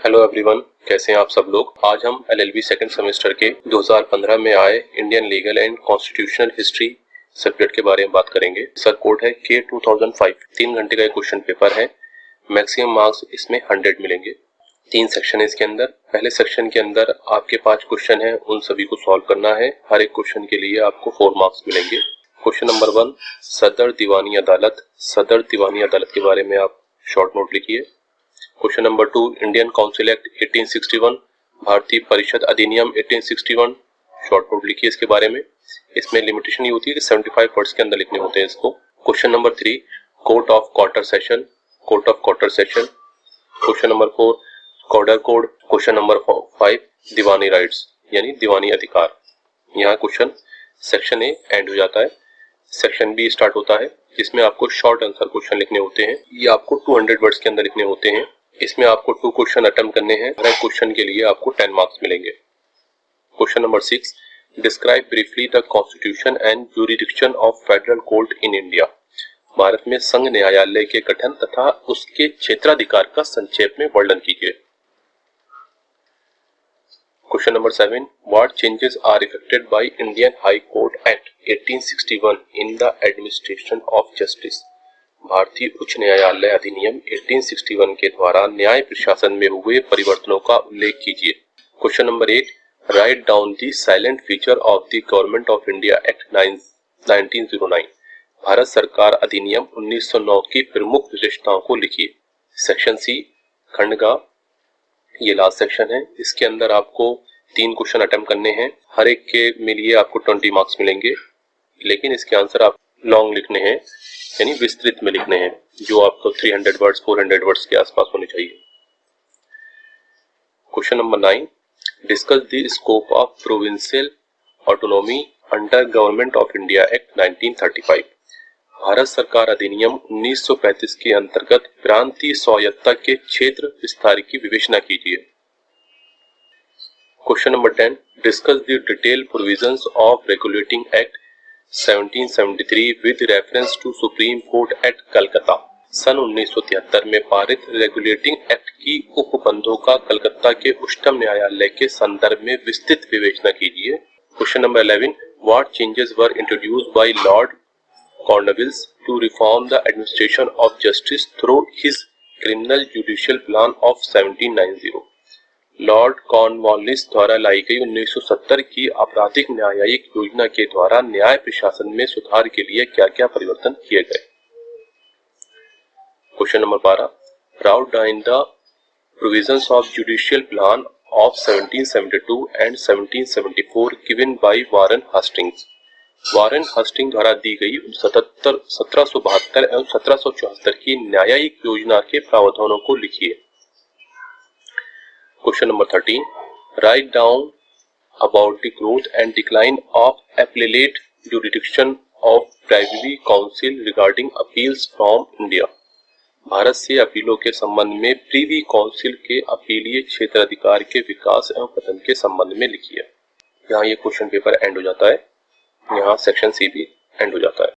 Hello everyone, कैसे हैं आप सब लोग। आज हम एलएलबी सेकंड सेमेस्टर के 2015 में आए Indian legal and constitutional history subject के बारे में बात करेंगे। इसका कोड है K2005। 3 घंटे का क्वेश्चन पेपर है। मैक्सिमम मार्क्स इसमें 100 मिलेंगे। 3 सेक्शन है इसके अंदर। पहले सेक्शन के अंदर आपके 5 क्वेश्चन है, उन सभी को सॉल्व करना है। हर एक क्वेश्चन के लिए आपको 4 मार्क्स मिलेंगे। क्वेश्चन नंबर 1, सदर दीवानी अदालत। सदर दीवानी अदालत के बारे में आप शॉर्ट नोट लिखिए। Question number 2, Indian council act 1861, भारतीय परिषद अधिनियम 1861, शॉर्ट नोट लिखिए इसके बारे में। इसमें लिमिटेशन ये होती है कि 75 वर्ड्स के अंदर लिखने होते हैं इसको। Question number 3, court of quarter session, court of quarter session. Question number 4, कॉर्डर कोड। क्वेश्चन नंबर 5, दीवानी राइट्स यानी दीवानी अधिकार। यहाँ क्वेश्चन सेक्शन ए एंड हो जाता है। सेक्शन बी स्टार्ट होता है, जिसमें आपको शॉर्ट आंसर क्वेश्चन लिखने होते हैं। ये आपको 200 वर्ड्स के अंदर लिखने होते हैं। इसमें आपको 2 क्वेश्चन अटेम्प्ट करने हैं। हर क्वेश्चन के लिए आपको 10 मार्क्स मिलेंगे। Question number 6, describe briefly the constitution and jurisdiction of federal court in India. Bharat में संघ न्यायालय के गठन तथा उसके क्षेत्राधिकार का संक्षेप में वर्णन कीजिए। Question number 7, what changes are effected by Indian High Court Act 1861 in the administration of justice. भारतीय उच्च न्यायालय अधिनियम 1861 के द्वारा न्याय प्रशासन में हुए परिवर्तनों का उल्लेख कीजिए। Question number 8, write down the silent feature of the government of India act 1909। Bharat सरकार अधिनियम 1909 की प्रमुख विशेषताओं को लिखिए। सेक्शन सी, खंडगा, ये लास्ट सेक्शन है। इसके अंदर आपको 3 क्वेश्चन अटेम्प्ट करने हैं। हर एक के मिलिए आपको 20 मार्क्स मिलेंगे, लेकिन इसके आंसर आप लॉन्ग लिखने हैं, यानी विस्तृत में लिखने हैं, जो आपको 300 वर्ड्स 400 वर्ड्स के आसपास होने चाहिए। Question number 9, discuss the scope of provincial autonomy under government of India act 1935। Bharat सरकार अधिनियम 1935 के अंतर्गत प्रांतीय स्वायत्तता के क्षेत्र विस्तार की विवेचना कीजिए। Question number 10, discuss the detail provisions of regulating act 1773 with reference to supreme court at Calcutta. सन 1973 में पारित रेगुलेटिंग एक्ट की उपबंधों का कलकत्ता के उच्चतम न्यायालय के संदर्भ में विस्तृत विवेचना कीजिए। Question number 11, what changes were introduced by Lord Cornwallis to reform the administration of justice through his criminal judicial plan of 1790। Lord Cornwallis द्वारा लाई गई 1970 की आपराधिक न्यायिक योजना के द्वारा न्याय प्रशासन में सुधार के लिए क्या क्या परिवर्तन किए गए। Question number 12, write down the provisions of judicial plan of 1772 and 1774 given by Warren Hastings. Warren Hasting द्वारा दी गई 1772 एवं 1774 की न्यायिक योजना के प्रावधानों को लिखिए। Question number 13, right down about the growth and decline of appellate jurisdiction of privy council regarding appeals from India. Bharat से अपीलों के संबंध में प्रीवी काउंसिल के अपीलीय क्षेत्राधिकार के विकास एवं पतन के संबंध में लिखिए। यहाँ ये क्वेश्चन पेपर एंड हो जाता है। यहाँ सेक्शन सी भी एंड हो जाता है।